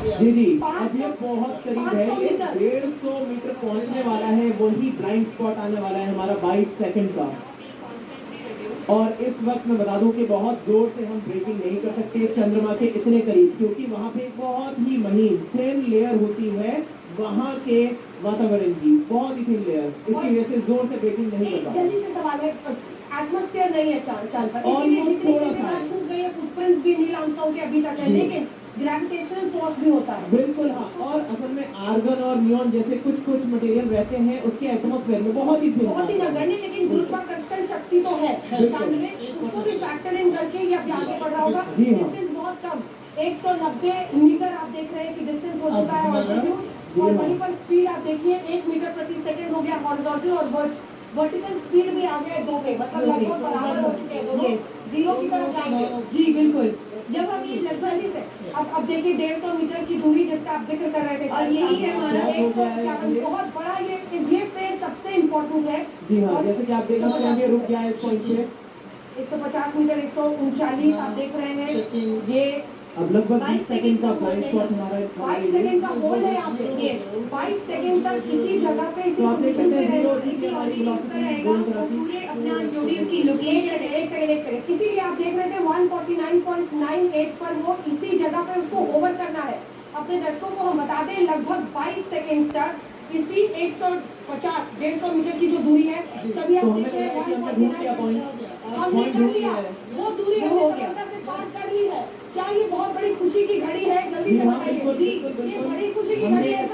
जी जी, अब ये बहुत करीब है, ये 150 मीटर पहुंचने वाला है, वही ब्लाइंड स्पॉट आने वाला है हमारा 22 सेकंड का। और इस वक्त मैं बता दूं कि बहुत जोर से हम ब्रेकिंग नहीं कर सकते चंद्रमा के इतने करीब, क्योंकि वहां पे बहुत ही महीन थिन लेयर होती है वहां के वातावरण की, बहुत ही थिन लेयर, इसकी वजह से जोर से ब्रेकिंग नहीं कर पाते। जल्दी से सवाल है, एटमॉस्फेयर नहीं है चांद पर, Almost थोड़ा सा है। छूट गई है, फुटप्रिंट्स भी नील आर्मस्ट्रांग के अभी तक है, लेकिन ग्रेविटेशनल फोर्स भी होता है। बिल्कुल हाँ, और असल में आर्गन और नियॉन जैसे कुछ कुछ मटेरियल रहते हैं उसके एटमॉस्फेयर में बहुत ही नगण्य, लेकिन गुरुत्वाकर्षण शक्ति तो है चांद में, उसको भी फैक्टर इन करके ये अभी आगे बढ़ रहा होगा। जी हाँ। डिस्टेंस बहुत कम, 190 मीटर आप देख रहे हैं कि डिस्टेंस हो चुका है ऑल्टीट्यूड, और वहीं पर स्पीड आप देखिए 1 मीटर प्रति सेकंड हो गया हॉरिजॉन्टल, और वर्टिकल स्पीड भी आ गया है 2 पे, मतलब लगभग बराबर हो चुके हैं दोनों, जीरो की तरफ जाएंगे। जी बिल्कुल, जब हम ये लगभग जल्दी से अब देखिए 150 मीटर की दूरी जिसका आप जिक्र कर रहे थे, और यही है हमारा 151, बहुत बड़ा ये फेज सबसे इम्पोर्टेंट है। जी हाँ, जैसे कि आप देख सकते हैं ये रुक गया है इस पॉइंट पे। 150 मीटर 139 आप देख रहे हैं, ये अब लगभग 20 सेकंड का ब्लाइंड स्पॉट हमारा 22 सेकंड का होल है यहाँ पे। 22 सेकंड तक इसी जगह पे इसी पोजीशन पे रहेगा, रहेगा और पूरे अपना जो भी उसकी लोकेशन है। एक सेकंड, इसीलिए आप देख रहे थे 149.98 पर वो इसी जगह पे उसको ओवर करना है। अपने दर्शकों को हम बता दें, लगभग 22 सेकंड तक इसी 150-150 मीटर की जो दूरी है, तभी आप देख रहे हैं 149 हमने कर लिया, वो दूरी हमने सफलता से पार कर ली है। क्या ये बहुत बड़ी खुशी की घड़ी है? जल्दी से बताइए जी, ये बड़ी खुशी की घड़ी है,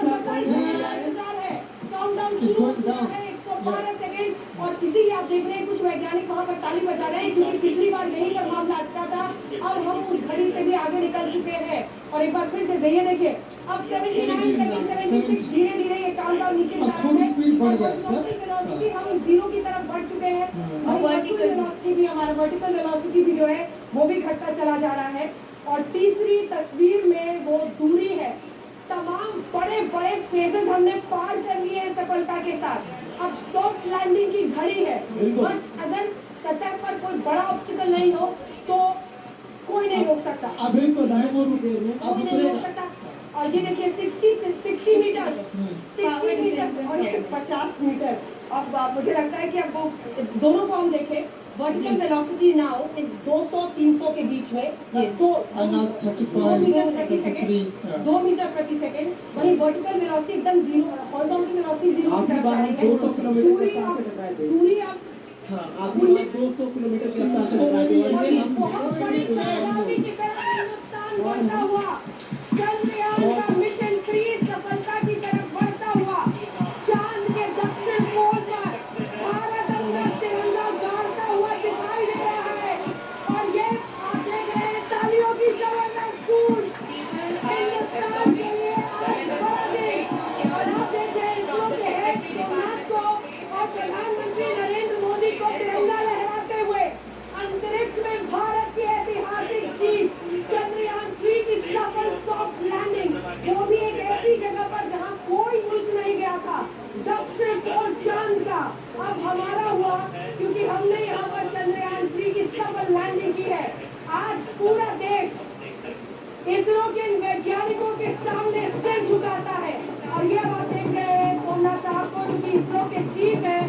काउंटडाउन शुरू हो चुका है, 112 सेकंड, और इसीलिए आप देख रहे हैं कुछ वैज्ञानिक वहाँ पर ताली बजा रहे हैं, क्योंकि पिछली बार यहीं पर मामला अटका था, अब हम उस घड़ी से भी आगे निकल चुके हैं। और एक बार फिर से देखिए, अब 79 सेकंड 76, धीरे धीरे ये काउंटडाउन नीचे जा रहा है, स्पीड बढ़ गया वेलोसिटी हम जीरो की तरफ बढ़ चुके हैं, और वर्टिकल वेलोसिटी भी, हमारा वर्टिकल वेलोसिटी भी जो है वो भी घटता चला जा रहा है। और तीसरी तस्वीर में वो दूरी है, तमाम बड़े बड़े फेजेस हमने पार कर लिए हैं सफलता के साथ। अब सॉफ्ट लैंडिंग की घड़ी है, बस अगर सतह पर कोई बड़ा ऑब्स्टिकल नहीं हो तो कोई नहीं रोक सकता, अभी तो नहीं वो कोई नहीं रोक सकता। और ये देखिए 60 मीटर, 60 मीटर और 50 मीटर। अब मुझे लगता है कि अब वो दोनों को हम देखें, वर्टिकल वेलोसिटी नाउ इज 200-300 के बीच में, 2 मीटर प्रति सेकंड, 2 मीटर प्रति सेकंड। वहीं वर्टिकल वेलोसिटी एकदम जीरो, हॉरिजॉन्टल वेलोसिटी जीरो की तरफ जा रही है। दूरी आप 200 किलोमीटर की रफ्तार से चला रही है। बहुत बड़ी चेतावनी की तरह हिंदुस्तान बढ़ता हुआ, चंद्रयान का मिशन 3 सफलता की तरफ बढ़ता हुआ, चांद के दक्षिण पोल पर भारत अपना तिरंगा गाड़ता हुआ दिखाई दे रहा है। और ये आप देख रहे हैं तालियों की जबरदस्त गूंज, हिंदुस्तान के लिए आज बड़ा दिन। और आप देख रहे हैं इसरो के हेड सोमनाथ को और प्रधानमंत्री नरेंद्र मोदी को तिरंगा लहराते हुए अंतरिक्ष में भारत की ऐतिहासिक जीत, चंद्रयान 3 की सफल सॉफ्ट लैंडिंग, वो भी एक ऐसी जगह पर जहां कोई मुल्क नहीं गया था, दक्षिण पोल चांद का अब हमारा हुआ, क्योंकि हमने यहाँ पर चंद्रयान 3 की सफल लैंडिंग की है। आज पूरा देश इसरो के वैज्ञानिकों के सामने सिर झुकाता है। और ये आप देख रहे हैं सोमनाथ साहब को, जो कि इसरो के चीफ है,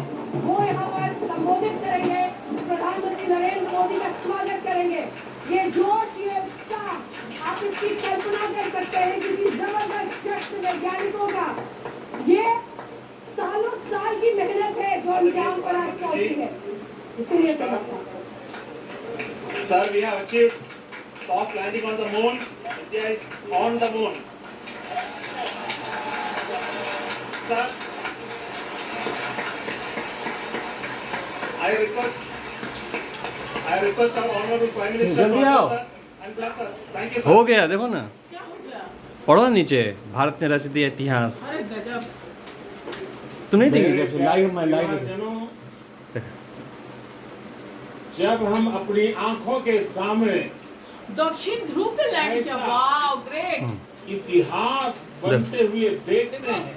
वो यहाँ पर संबोधित करेंगे, प्रधानमंत्री नरेंद्र मोदी का स्वागत करेंगे। ये जोश, ये उत्साह, आप इसकी कल्पना कर सकते हैं, क्योंकि जबरदस्त जश्न वैज्ञानिकों का, ये सालों साल की मेहनत है जो अंजाम पर आज पहुंची है। इसीलिए Sir, we have achieved soft landing on the moon. India is on the moon. Sir, I request our honorable Prime Minister to bless us and bless us. Thank you, sir. हो गया, देखो ना, पढ़ो नीचे, भारत ने रच दिया इतिहास। अरे गजब। तुम नहीं देखी लाइव? जब हम अपनी आंखों के सामने दक्षिण ध्रुव पे लैंड किया, वाओ ग्रेट। इतिहास बनते हुए देखते हैं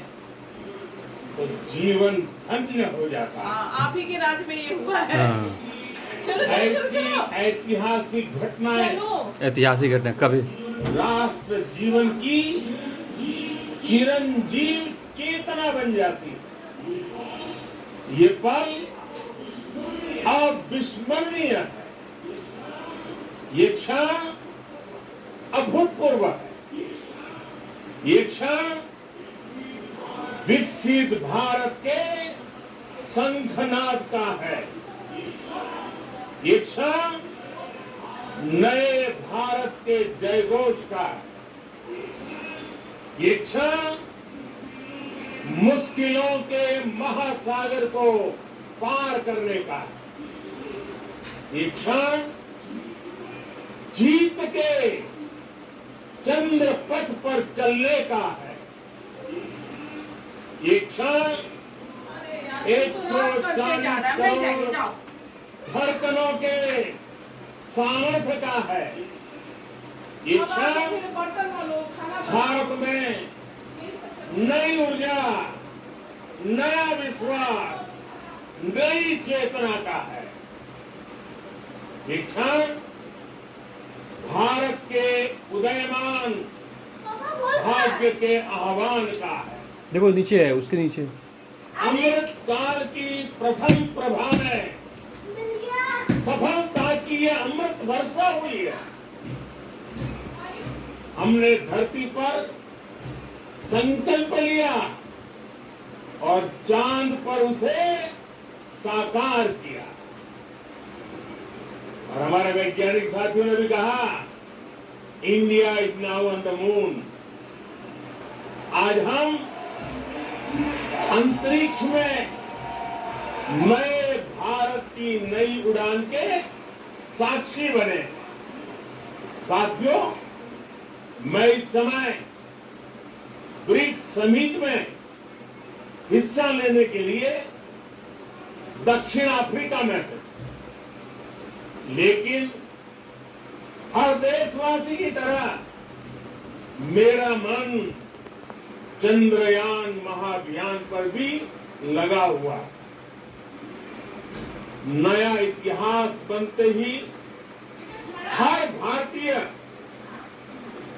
तो जीवन धन्य हो जाता है। आप ही के राज में ये हुआ है। चलो चलो चलो ऐसी चलो ऐतिहासिक घटनाएं चलो। ऐतिहासिक घटना कभी राष्ट्र जीवन की चिरंजीव चेतना बन जाती है। ये पल अविस्मरणीय है। ये क्षण अभूतपूर्व है। ये क्षण विकसित भारत के शंखनाद का है। ये क्षण नए भारत के जयघोष का है। ये क्षण मुश्किलों के महासागर को पार करने का है। ये क्षण जीत के चंद्र पथ पर चलने का है। ये क्षण 140 करोड़ धड़कनों के सामर्थ्य का है। ये क्षण भारत में नई ऊर्जा, नया विश्वास, नई चेतना का है। ये क्षण भारत के उदयमान भाग्य के आह्वान का है। देखो नीचे है, उसके नीचे। अमृत काल की प्रथम प्रभा में सफलता की ये अमृत वर्षा हुई है। हमने धरती पर संकल्प लिया और चांद पर उसे साकार किया। और हमारे वैज्ञानिक साथियों ने भी कहा, India is now on the moon. आज हम अंतरिक्ष में नए भारत की नई उड़ान के साक्षी बने। साथियों, मैं इस समय ब्रिक्स समिट में हिस्सा लेने के लिए दक्षिण अफ्रीका में हूं, लेकिन हर देशवासी की तरह मेरा मन चंद्रयान महाअभियान पर भी लगा हुआ है। नया इतिहास बनते ही हर भारतीय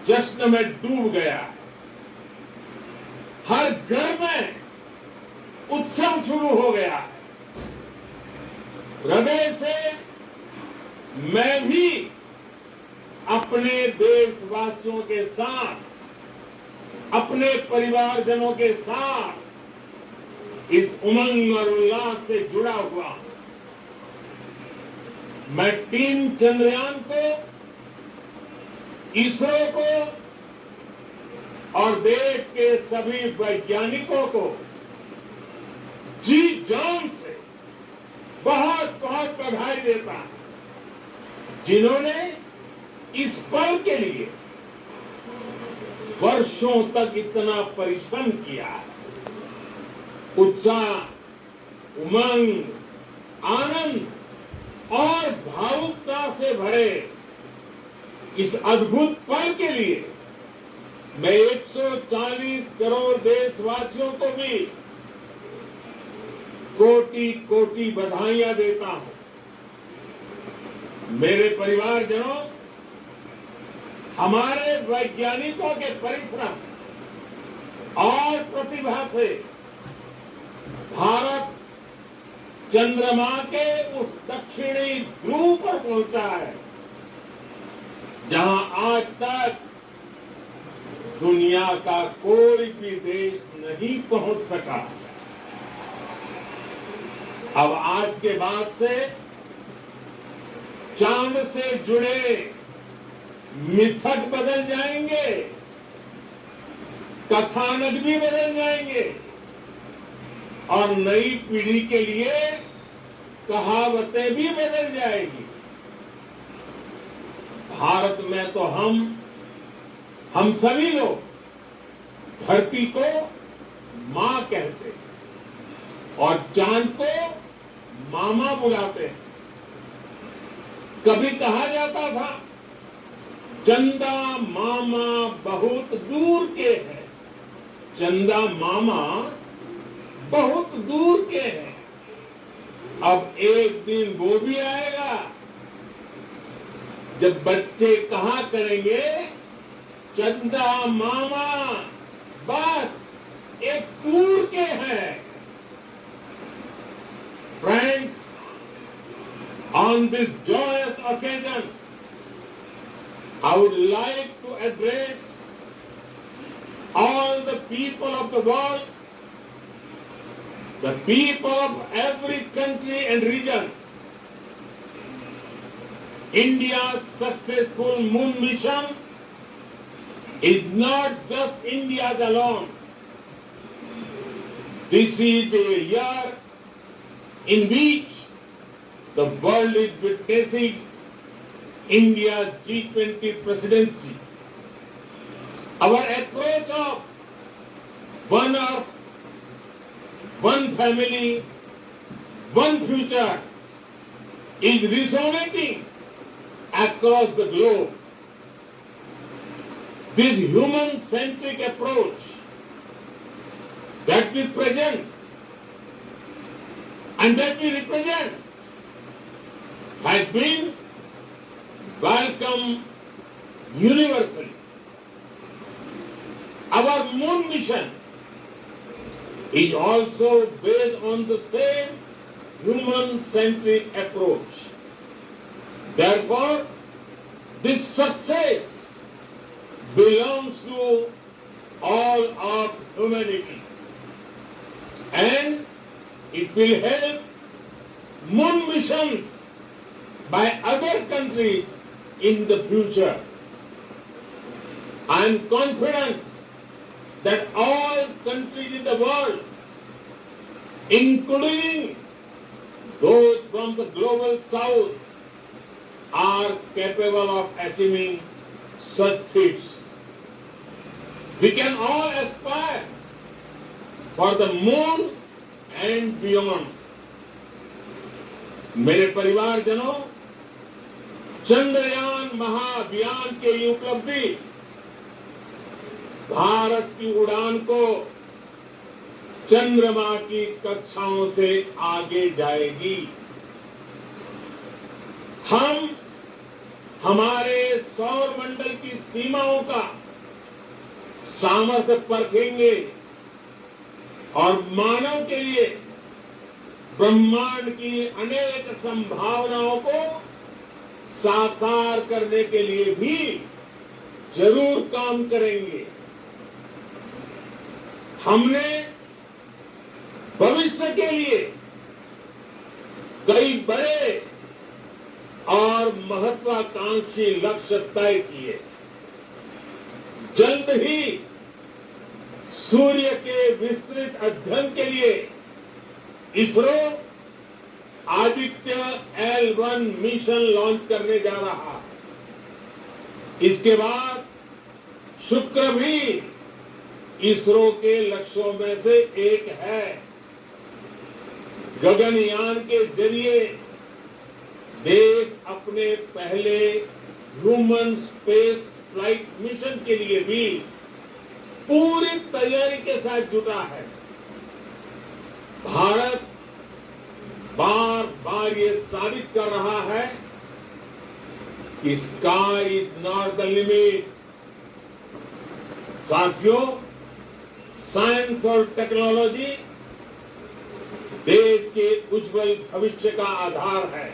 जश्न में डूब गया। हर घर में उत्सव शुरू हो गया। हृदय से मैं भी अपने देशवासियों के साथ, अपने परिवारजनों के साथ इस उमंग और उल्लास से जुड़ा हुआ हूं। मैं टीम चंद्रयान को, इसरो को और देश के सभी वैज्ञानिकों को जी जान से बहुत बहुत बधाई देता हूं, जिन्होंने इस पल के लिए वर्षों तक इतना परिश्रम किया है। उत्साह, उमंग, आनंद और भावुकता से भरे इस अद्भुत पल के लिए मैं 140 करोड़ देशवासियों को भी कोटि कोटि बधाइयां देता हूं। मेरे परिवारजनों, हमारे वैज्ञानिकों के परिश्रम और प्रतिभा से भारत चंद्रमा के उस दक्षिणी ध्रुव पर पहुंचा है, जहां आज तक दुनिया का कोई भी देश नहीं पहुंच सका। अब आज के बाद से चांद से जुड़े मिथक बदल जाएंगे, कथानक भी बदल जाएंगे और नई पीढ़ी के लिए कहावतें भी बदल जाएगी। भारत में तो हम सभी लोग धरती को मां कहते हैं और चांद को मामा बुलाते हैं। कभी कहा जाता था, चंदा मामा बहुत दूर के हैं। चंदा मामा बहुत दूर के हैं। अब एक दिन वो भी आएगा जब बच्चे कहा करेंगे, चंदा मामा बस एक टूर के हैं। Friends, on this joyous occasion, I would like to address all the people of the world, the people of every country and region. India's successful moon mission is not just India's alone. This is a year in which the world is witnessing India's G20 presidency. Our approach of one earth, one family, one future is resonating across the globe. This human-centric approach that we present and that we represent has been welcomed universally. Our moon mission is also based on the same human-centric approach. Therefore, this success belongs to all of humanity, and it will help moon missions by other countries in the future. I am confident that all countries in the world, including those from the global south, are capable of achieving such feats. We can all aspire for the moon and beyond. मेरे परिवारजनों, चंद्रयान महाअभियान के ये उपलब्धि भारत की उड़ान को चंद्रमा की कक्षाओं से आगे जाएगी। हम हमारे सौर मंडल की सीमाओं का सामर्थ्य परखेंगे और मानव के लिए ब्रह्मांड की अनेक संभावनाओं को साकार करने के लिए भी जरूर काम करेंगे। हमने भविष्य के लिए कई बड़े और महत्वाकांक्षी लक्ष्य तय किए। जल्द ही सूर्य के विस्तृत अध्ययन के लिए ISRO Aditya L1 mission launch करने जा रहा। इसके बाद शुक्र भी इसरो के लक्ष्यों में से एक है। गगनयान के जरिए देश अपने पहले ह्यूमन स्पेस फ्लाइट मिशन के लिए भी पूरी तैयारी के साथ जुटा है। भारत बार बार ये साबित कर रहा है कि sky is not the limit. साथियों, साइंस और टेक्नोलॉजी देश के उज्जवल भविष्य का आधार है।